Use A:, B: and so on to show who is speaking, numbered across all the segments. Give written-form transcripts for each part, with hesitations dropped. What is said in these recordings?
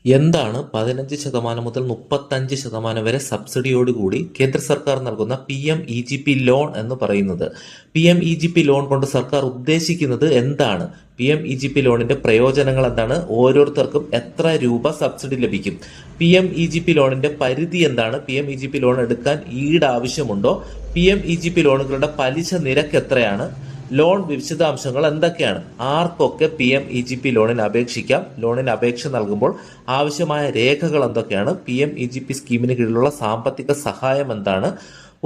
A: എന്താണ് 15% മുതൽ 35% വരെ സബ്സിഡിയോടുകൂടി കേന്ദ്ര സർക്കാർ നൽകുന്ന PMEGP ലോൺ എന്ന് പറയുന്നത്? PMEGP ലോൺ കൊണ്ട് സർക്കാർ ഉദ്ദേശിക്കുന്നത് എന്താണ്? PMEGP ലോണിന്റെ പ്രയോജനങ്ങൾ എന്താണ്? ഓരോരുത്തർക്കും എത്ര രൂപ സബ്സിഡി ലഭിക്കും? PMEGP ലോണിന്റെ പരിധി എന്താണ്? PMEGP ലോൺ എടുക്കാൻ ഈട് ആവശ്യമുണ്ടോ? PMEGP ലോണുകളുടെ പലിശ നിരക്ക് എത്രയാണ്? ലോൺ വിശദാംശങ്ങൾ എന്തൊക്കെയാണ്? ആർക്കൊക്കെ PMEGP ലോണിന് അപേക്ഷിക്കാം? ലോണിന് അപേക്ഷ നൽകുമ്പോൾ ആവശ്യമായ രേഖകൾ എന്തൊക്കെയാണ്? PMEGP സ്കീമിന് കീഴിലുള്ള സാമ്പത്തിക സഹായം എന്താണ്?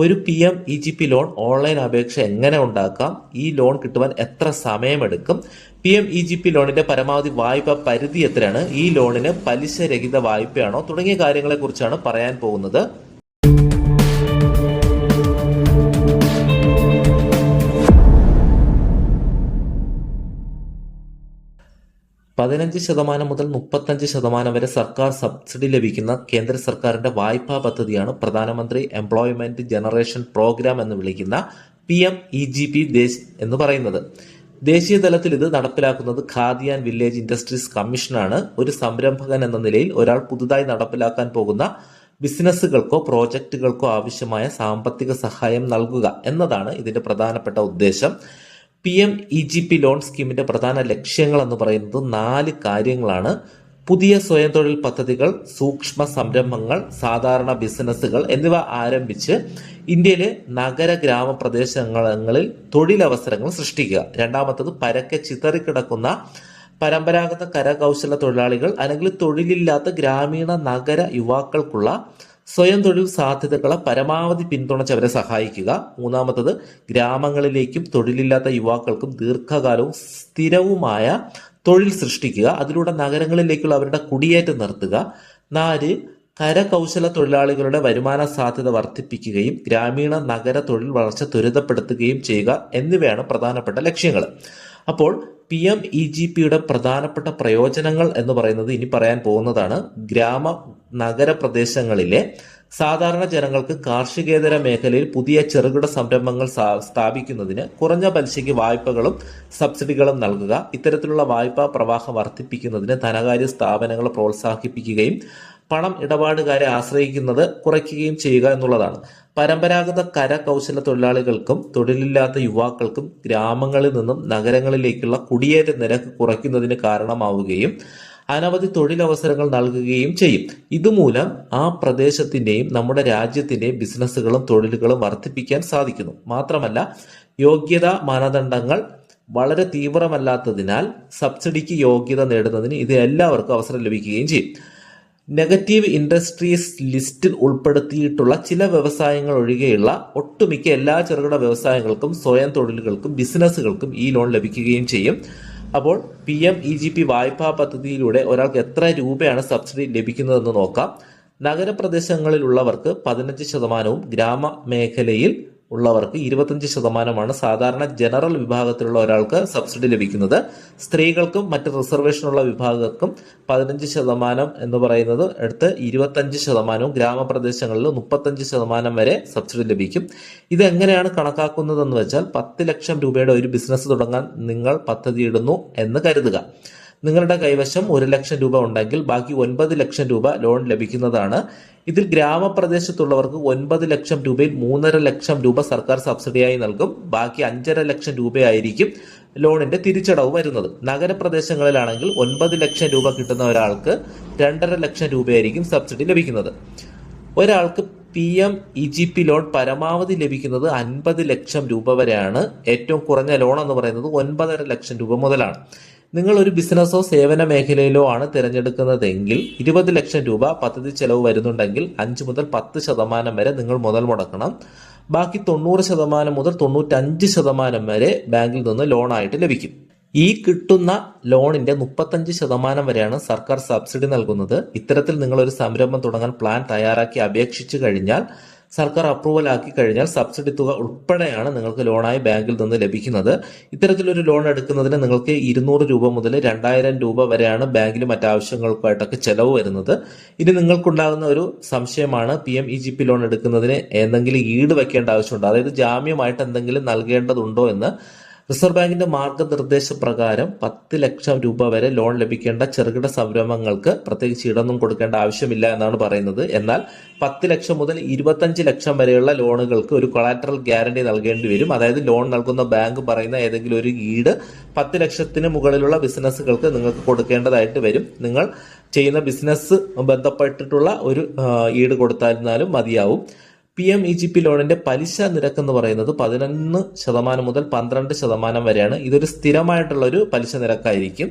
A: ഒരു PMEGP ലോൺ ഓൺലൈൻ അപേക്ഷ എങ്ങനെ ഉണ്ടാക്കാം? ഈ ലോൺ കിട്ടുവാൻ എത്ര സമയമെടുക്കും? PMEGP ലോണിന്റെ പരമാവധി വായ്പ പരിധി എത്രയാണ്? ഈ ലോണിന് പലിശ രഹിത വായ്പയാണോ? തുടങ്ങിയ കാര്യങ്ങളെ കുറിച്ചാണ് പറയാൻ പോകുന്നത്. 15% മുതൽ 35% വരെ സർക്കാർ സബ്സിഡി ലഭിക്കുന്ന കേന്ദ്ര സർക്കാരിന്റെ വായ്പാ പദ്ധതിയാണ് പ്രധാനമന്ത്രി എംപ്ലോയ്മെന്റ് ജനറേഷൻ പ്രോഗ്രാം എന്ന് വിളിക്കുന്ന PMEGP എന്ന് പറയുന്നത്. ദേശീയ തലത്തിൽ ഇത് നടപ്പിലാക്കുന്നത് ഖാദി ആൻഡ് വില്ലേജ് ഇൻഡസ്ട്രീസ് കമ്മീഷനാണ്. ഒരു സംരംഭകൻ എന്ന നിലയിൽ ഒരാൾ പുതുതായി നടപ്പിലാക്കാൻ പോകുന്ന ബിസിനസ്സുകൾക്കോ പ്രോജക്റ്റുകൾക്കോ ആവശ്യമായ സാമ്പത്തിക സഹായം നൽകുക എന്നതാണ് ഇതിന്റെ പ്രധാനപ്പെട്ട ഉദ്ദേശം. PMEGP ലോൺ സ്കീമിന്റെ പ്രധാന ലക്ഷ്യങ്ങൾ എന്ന് പറയുന്നത് 4 കാര്യങ്ങളാണ്. പുതിയ സ്വയം തൊഴിൽ പദ്ധതികൾ, സൂക്ഷ്മ സംരംഭങ്ങൾ, സാധാരണ ബിസിനസ്സുകൾ എന്നിവ ആരംഭിച്ച് ഇന്ത്യയിലെ നഗര ഗ്രാമപ്രദേശങ്ങളിൽ തൊഴിലവസരങ്ങൾ സൃഷ്ടിക്കുക. രണ്ടാമത്തത് പരക്കെ ചിതറിക്കിടക്കുന്ന പരമ്പരാഗത കരകൗശല തൊഴിലാളികൾ അല്ലെങ്കിൽ തൊഴിലില്ലാത്ത ഗ്രാമീണ നഗര യുവാക്കൾക്കുള്ള സ്വയം തൊഴിൽ സാധ്യതകളെ പരമാവധി പിന്തുണച്ച് അവരെ സഹായിക്കുക. മൂന്നാമത്തത് ഗ്രാമങ്ങളിലേക്കും തൊഴിലില്ലാത്ത യുവാക്കൾക്കും ദീർഘകാലവും സ്ഥിരവുമായ തൊഴിൽ സൃഷ്ടിക്കുക. അതിലൂടെ നഗരങ്ങളിലേക്കുള്ള അവരുടെ കുടിയേറ്റം നിർത്തുക. 4. കരകൗശല തൊഴിലാളികളുടെ വരുമാന സാധ്യത വർദ്ധിപ്പിക്കുകയും ഗ്രാമീണ നഗര തൊഴിൽ വളർച്ച ത്വരിതപ്പെടുത്തുകയും ചെയ്യുക എന്നിവയാണ് പ്രധാനപ്പെട്ട ലക്ഷ്യങ്ങൾ. അപ്പോൾ PMEGPയുടെ പ്രധാനപ്പെട്ട പ്രയോജനങ്ങൾ എന്ന് പറയുന്നത് ഇനി പറയാൻ പോകുന്നതാണ്. ഗ്രാമ നഗര പ്രദേശങ്ങളിലെ സാധാരണ ജനങ്ങൾക്ക് കാർഷികേതര മേഖലയിൽ പുതിയ ചെറുകിട സംരംഭങ്ങൾ സ്ഥാപിക്കുന്നതിന് കുറഞ്ഞ പലിശയ്ക്ക് വായ്പകളും സബ്സിഡികളും നൽകുക. ഇത്തരത്തിലുള്ള വായ്പാ പ്രവാഹം വർദ്ധിപ്പിക്കുന്നതിന് ധനകാര്യ സ്ഥാപനങ്ങൾ പ്രോത്സാഹിപ്പിക്കുകയും പണം ഇടപാടുകാരെ ആശ്രയിക്കുന്നത് കുറയ്ക്കുകയും ചെയ്യുക എന്നുള്ളതാണ്. പരമ്പരാഗത കരകൗശല തൊഴിലാളികൾക്കും തൊഴിലില്ലാത്ത യുവാക്കൾക്കും ഗ്രാമങ്ങളിൽ നിന്നും നഗരങ്ങളിലേക്കുള്ള കുടിയേറ്റ നിരക്ക് കുറയ്ക്കുന്നതിന് കാരണമാവുകയും അനവധി തൊഴിലവസരങ്ങൾ നൽകുകയും ചെയ്യും. ഇതുമൂലം ആ പ്രദേശത്തിന്റെയും നമ്മുടെ രാജ്യത്തിന്റെയും ബിസിനസ്സുകളും തൊഴിലുകളും വർദ്ധിപ്പിക്കാൻ സാധിക്കുന്നു. മാത്രമല്ല, യോഗ്യതാ മാനദണ്ഡങ്ങൾ വളരെ തീവ്രമല്ലാത്തതിനാൽ സബ്സിഡിക്ക് യോഗ്യത നേടുന്നതിന് ഇത് എല്ലാവർക്കും അവസരം ലഭിക്കുകയും ചെയ്യും. നെഗറ്റീവ് ഇൻഡസ്ട്രീസ് ലിസ്റ്റിൽ ഉൾപ്പെടുത്തിയിട്ടുള്ള ചില വ്യവസായങ്ങൾ ഒഴികെയുള്ള ഒട്ടുമിക്ക എല്ലാ ചെറുകിട വ്യവസായങ്ങൾക്കും സ്വയം തൊഴിലുകൾക്കും ബിസിനസ്സുകൾക്കും ഈ ലോൺ ലഭിക്കുകയും ചെയ്യും. അപ്പോൾ PMEGP വായ്പാ പദ്ധതിയിലൂടെ ഒരാൾക്ക് എത്ര രൂപയാണ് സബ്സിഡി ലഭിക്കുന്നതെന്ന് നോക്കാം. നഗരപ്രദേശങ്ങളിലുള്ളവർക്ക് 15%, ഗ്രാമമേഖലയിൽ ഉള്ളവർക്ക് 25%. സാധാരണ ജനറൽ വിഭാഗത്തിലുള്ള ഒരാൾക്ക് സബ്സിഡി ലഭിക്കുന്നത്. സ്ത്രീകൾക്കും മറ്റ് റിസർവേഷനുള്ള വിഭാഗങ്ങൾക്കും 15% എന്ന് പറയുന്നത് അടുത്ത് 25%, ഗ്രാമപ്രദേശങ്ങളിൽ 35% വരെ സബ്സിഡി ലഭിക്കും. ഇതെങ്ങനെയാണ് കണക്കാക്കുന്നതെന്ന് വെച്ചാൽ 10 ലക്ഷം രൂപയുടെ ഒരു ബിസിനസ് തുടങ്ങാൻ നിങ്ങൾ പദ്ധതിയിടുന്നു എന്ന് കരുതുക. നിങ്ങളുടെ കൈവശം 1 ലക്ഷം രൂപ ഉണ്ടെങ്കിൽ ബാക്കി 9 ലക്ഷം രൂപ ലോൺ ലഭിക്കുന്നതാണ്. ഇതിൽ ഗ്രാമപ്രദേശത്തുള്ളവർക്ക് 9 ലക്ഷം രൂപയിൽ 3.5 ലക്ഷം രൂപ സർക്കാർ സബ്സിഡിയായി നൽകും. ബാക്കി 5.5 ലക്ഷം രൂപയായിരിക്കും ലോണിന്റെ തിരിച്ചടവ് വരുന്നത്. നഗരപ്രദേശങ്ങളിലാണെങ്കിൽ 9 ലക്ഷം രൂപ കിട്ടുന്ന ഒരാൾക്ക് 2.5 ലക്ഷം രൂപയായിരിക്കും സബ്സിഡി ലഭിക്കുന്നത്. ഒരാൾക്ക് PMEGP ലോൺ പരമാവധി ലഭിക്കുന്നത് 50 ലക്ഷം രൂപ വരെയാണ്. ഏറ്റവും കുറഞ്ഞ ലോൺ എന്ന് പറയുന്നത് 9.5 ലക്ഷം രൂപ മുതലാണ്. നിങ്ങൾ ഒരു ബിസിനസ്സോ സേവന മേഖലയിലോ ആണ് തിരഞ്ഞെടുക്കുന്നതെങ്കിൽ 20 ലക്ഷം രൂപ പദ്ധതി ചെലവ് വരുന്നുണ്ടെങ്കിൽ 5 മുതൽ 10% വരെ നിങ്ങൾ മുതൽ മുടക്കണം. ബാക്കി 90% മുതൽ 95% വരെ ബാങ്കിൽ നിന്ന് ലോണായിട്ട് ലഭിക്കും. ഈ കിട്ടുന്ന ലോണിന്റെ 35% വരെയാണ് സർക്കാർ സബ്സിഡി നൽകുന്നത്. ഇത്തരത്തിൽ നിങ്ങൾ ഒരു സംരംഭം തുടങ്ങാൻ പ്ലാൻ തയ്യാറാക്കി അപേക്ഷിച്ചു കഴിഞ്ഞാൽ, സർക്കാർ അപ്രൂവൽ ആക്കി കഴിഞ്ഞാൽ സബ്സിഡി തുക ഉൾപ്പെടെയാണ് നിങ്ങൾക്ക് ലോണായി ബാങ്കിൽ നിന്ന് ലഭിക്കുന്നത്. ഇത്തരത്തിലൊരു ലോൺ എടുക്കുന്നതിന് നിങ്ങൾക്ക് 200 രൂപ മുതൽ 2000 രൂപ വരെയാണ് ബാങ്കിൽ മറ്റാവശ്യങ്ങൾക്കായിട്ടൊക്കെ ചെലവ് വരുന്നത്. ഇനി നിങ്ങൾക്കുണ്ടാകുന്ന ഒരു സംശയമാണ്, PMEGP ലോൺ എടുക്കുന്നതിന് എന്തെങ്കിലും ഈട് വെക്കേണ്ട ആവശ്യമുണ്ടോ, അതായത് ജാമ്യമായിട്ട് എന്തെങ്കിലും നൽകേണ്ടതുണ്ടോ എന്ന്. റിസർവ് ബാങ്കിന്റെ മാർഗനിർദ്ദേശപ്രകാരം 10 ലക്ഷം രൂപ വരെ ലോൺ ലഭിക്കേണ്ട ചെറുകിട സംരംഭങ്ങൾക്ക് പ്രത്യേകിച്ച് ഈടൊന്നും കൊടുക്കേണ്ട ആവശ്യമില്ല എന്നാണ് പറയുന്നത്. എന്നാൽ 10 ലക്ഷം മുതൽ 25 ലക്ഷം വരെയുള്ള ലോണുകൾക്ക് ഒരു കൊളാറ്ററൽ ഗ്യാരണ്ടി നൽകേണ്ടി വരും. അതായത് ലോൺ നൽകുന്ന ബാങ്ക് പറയുന്ന ഏതെങ്കിലും ഒരു ഈട് 10 ലക്ഷത്തിന് മുകളിലുള്ള ബിസിനസ്സുകൾക്ക് നിങ്ങൾക്ക് കൊടുക്കേണ്ടതായിട്ട് വരും. നിങ്ങൾ ചെയ്യുന്ന ബിസിനസ് ബന്ധപ്പെട്ടിട്ടുള്ള ഒരു ഈട് കൊടുത്താലും മതിയാവും. PMEGP ലോണിന്റെ പലിശ നിരക്ക് എന്ന് പറയുന്നത് 11% മുതൽ 12% വരെയാണ്. ഇതൊരു സ്ഥിരമായിട്ടുള്ള ഒരു പലിശ നിരക്കായിരിക്കും.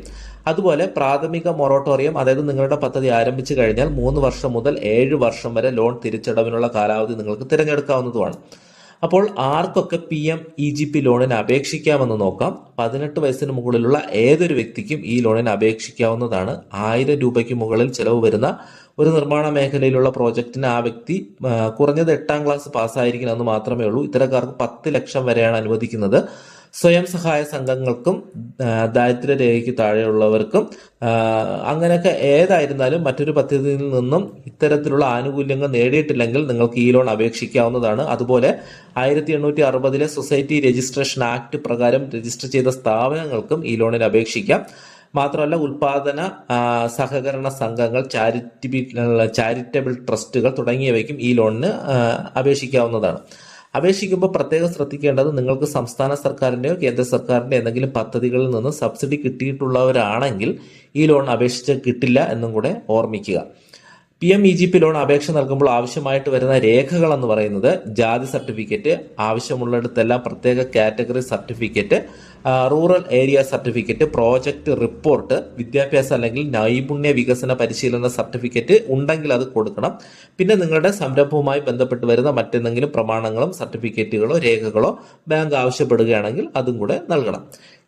A: അതുപോലെ പ്രാഥമിക മൊറട്ടോറിയം, അതായത് നിങ്ങളുടെ പദ്ധതി ആരംഭിച്ചു കഴിഞ്ഞാൽ 3 വർഷം മുതൽ 7 വർഷം വരെ ലോൺ തിരിച്ചടവിനുള്ള കാലാവധി നിങ്ങൾക്ക് തിരഞ്ഞെടുക്കാവുന്നതുമാണ്. അപ്പോൾ ആർക്കൊക്കെ PMEGP ലോണിന് അപേക്ഷിക്കാമെന്ന് നോക്കാം. 18 വയസ്സിന് മുകളിലുള്ള ഏതൊരു വ്യക്തിക്കും ഈ ലോണിന് അപേക്ഷിക്കാവുന്നതാണ്. 1000 രൂപയ്ക്ക് മുകളിൽ ചെലവ് വരുന്ന ഒരു നിർമ്മാണ മേഖലയിലുള്ള പ്രോജക്റ്റിന് ആ വ്യക്തി കുറഞ്ഞത് 8ാം ക്ലാസ് പാസ്സായിരിക്കണം എന്ന് മാത്രമേ ഉള്ളൂ. ഇത്തരക്കാർക്ക് 10 ലക്ഷം വരെയാണ് അനുവദിക്കുന്നത്. സ്വയം സഹായ സംഘങ്ങൾക്കും ദാരിദ്ര്യരേഖയ്ക്ക് താഴെയുള്ളവർക്കും അങ്ങനെയൊക്കെ ഏതായിരുന്നാലും മറ്റൊരു പദ്ധതിയിൽ നിന്നും ഇത്തരത്തിലുള്ള ആനുകൂല്യങ്ങൾ നേടിയിട്ടില്ലെങ്കിൽ നിങ്ങൾക്ക് ഈ ലോൺ അപേക്ഷിക്കാവുന്നതാണ്. അതുപോലെ 1860 സൊസൈറ്റി രജിസ്ട്രേഷൻ ആക്ട് പ്രകാരം രജിസ്റ്റർ ചെയ്ത സ്ഥാപനങ്ങൾക്കും ഈ ലോണിന് അപേക്ഷിക്കാം. മാത്രമല്ല ഉൽപാദന സഹകരണ സംഘങ്ങൾ, ചാരിറ്റബിൾ ട്രസ്റ്റുകൾ തുടങ്ങിയവയ്ക്കും ഈ ലോണിന് അപേക്ഷിക്കാവുന്നതാണ്. അപേക്ഷിക്കുമ്പോൾ പ്രത്യേകം ശ്രദ്ധിക്കേണ്ടത്, നിങ്ങൾക്ക് സംസ്ഥാന സർക്കാരിൻ്റെയോ കേന്ദ്ര സർക്കാരിൻ്റെ എന്തെങ്കിലും പദ്ധതികളിൽ നിന്ന് സബ്സിഡി കിട്ടിയിട്ടുള്ളവരാണെങ്കിൽ ഈ ലോൺ അപേക്ഷിച്ച് കിട്ടില്ല എന്നും കൂടെ ഓർമ്മിക്കുക. PMEGP ലോൺ അപേക്ഷ നൽകുമ്പോൾ ആവശ്യമായിട്ട് വരുന്ന രേഖകൾ എന്ന് പറയുന്നത് ജാതി സർട്ടിഫിക്കറ്റ്, ആവശ്യമുള്ളിടത്തെല്ലാം പ്രത്യേക category certificate, rural area certificate, project report, വിദ്യാഭ്യാസ അല്ലെങ്കിൽ നൈപുണ്യ വികസന പരിശീലന സർട്ടിഫിക്കറ്റ് ഉണ്ടെങ്കിൽ അത് കൊടുക്കണം. പിന്നെ നിങ്ങളുടെ സംരംഭവുമായി ബന്ധപ്പെട്ട് വരുന്ന മറ്റെന്തെങ്കിലും പ്രമാണങ്ങളും സർട്ടിഫിക്കറ്റുകളോ രേഖകളോ ബാങ്ക് ആവശ്യപ്പെടുകയാണെങ്കിൽ അതും കൂടെ നൽകണം.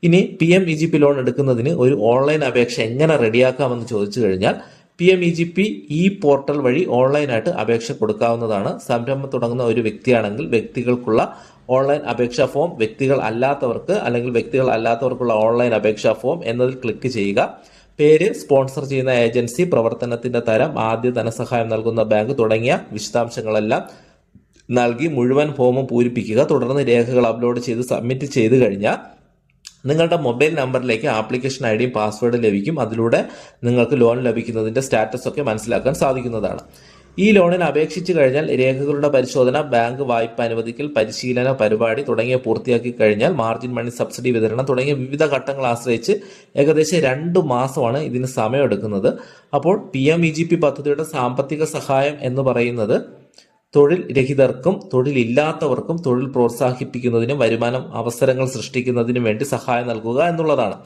A: ഇനി PMEGP ലോൺ എടുക്കുന്നതിന് ഒരു ഓൺലൈൻ അപേക്ഷ എങ്ങനെ റെഡിയാക്കാമെന്ന് ചോദിച്ചു കഴിഞ്ഞാൽ PMEGP ഈ പോർട്ടൽ വഴി ഓൺലൈനായിട്ട് അപേക്ഷ കൊടുക്കാവുന്നതാണ്. സംരംഭം തുടങ്ങുന്ന ഒരു വ്യക്തിയാണെങ്കിൽ വ്യക്തികൾക്കുള്ള ഓൺലൈൻ അപേക്ഷാ ഫോം, വ്യക്തികൾ അല്ലാത്തവർക്കുള്ള ഓൺലൈൻ അപേക്ഷാ ഫോം എന്നതിൽ ക്ലിക്ക് ചെയ്യുക. പേര്, സ്പോൺസർ ചെയ്യുന്ന ഏജൻസി, പ്രവർത്തനത്തിന്റെ തരം, ആദ്യ ധനസഹായം നൽകുന്ന ബാങ്ക് തുടങ്ങിയ വിശദാംശങ്ങളെല്ലാം നൽകി മുഴുവൻ ഫോമും പൂരിപ്പിക്കുക. തുടർന്ന് രേഖകൾ അപ്ലോഡ് ചെയ്ത് സബ്മിറ്റ് ചെയ്ത് കഴിഞ്ഞാൽ നിങ്ങളുടെ മൊബൈൽ നമ്പറിലേക്ക് ആപ്ലിക്കേഷൻ ഐഡിയും പാസ്വേഡും ലഭിക്കും. അതിലൂടെ നിങ്ങൾക്ക് ലോൺ ലഭിക്കുന്നതിന്റെ സ്റ്റാറ്റസ് ഒക്കെ മനസ്സിലാക്കാൻ സാധിക്കുന്നതാണ്. ഈ ലോണിന് അപേക്ഷിച്ചു കഴിഞ്ഞാൽ രേഖകളുടെ പരിശോധന, ബാങ്ക് വായ്പ അനുവദിക്കൽ, പരിശീലന പരിപാടി തുടങ്ങിയ പൂർത്തിയാക്കി കഴിഞ്ഞാൽ മാർജിൻ മണി സബ്സിഡി വിതരണം തുടങ്ങിയ വിവിധ ഘട്ടങ്ങൾ ആശ്രയിച്ച് ഏകദേശം 2 മാസമാണ് ഇതിന് സമയമെടുക്കുന്നത്. അപ്പോൾ PMEGP പദ്ധതിയുടെ സാമ്പത്തിക സഹായം എന്ന് പറയുന്നത് തൊഴിൽ രഹിതർക്കും തൊഴിലില്ലാത്തവർക്കും തൊഴിൽ പ്രോത്സാഹിപ്പിക്കുന്നതിനും വരുമാനം അവസരങ്ങൾ സൃഷ്ടിക്കുന്നതിനും വേണ്ടി സഹായം നൽകുക എന്നുള്ളതാണ്.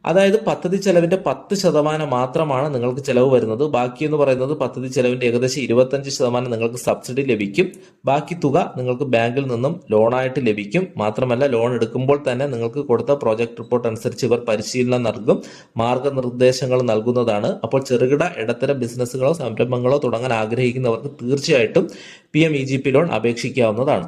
A: അതായത് പദ്ധതി ചെലവിന്റെ 10% മാത്രമാണ് നിങ്ങൾക്ക് ചെലവ് വരുന്നത്. ബാക്കി എന്ന് പറയുന്നത് പദ്ധതി ചെലവിന്റെ ഏകദേശം 25% നിങ്ങൾക്ക് സബ്സിഡി ലഭിക്കും. ബാക്കി തുക നിങ്ങൾക്ക് ബാങ്കിൽ നിന്നും ലോണായിട്ട് ലഭിക്കും. മാത്രമല്ല ലോൺ എടുക്കുമ്പോൾ തന്നെ നിങ്ങൾക്ക് കൊടുത്ത പ്രോജക്ട് റിപ്പോർട്ട് അനുസരിച്ച് ഇവർ പരിശീലനം നൽകും, മാർഗനിർദ്ദേശങ്ങൾ നൽകുന്നതാണ്. അപ്പോൾ ചെറുകിട ഇടത്തരം ബിസിനസ്സുകളോ സംരംഭങ്ങളോ തുടങ്ങാൻ ആഗ്രഹിക്കുന്നവർക്ക് തീർച്ചയായിട്ടും PMEGP ലോൺ അപേക്ഷിക്കാവുന്നതാണ്.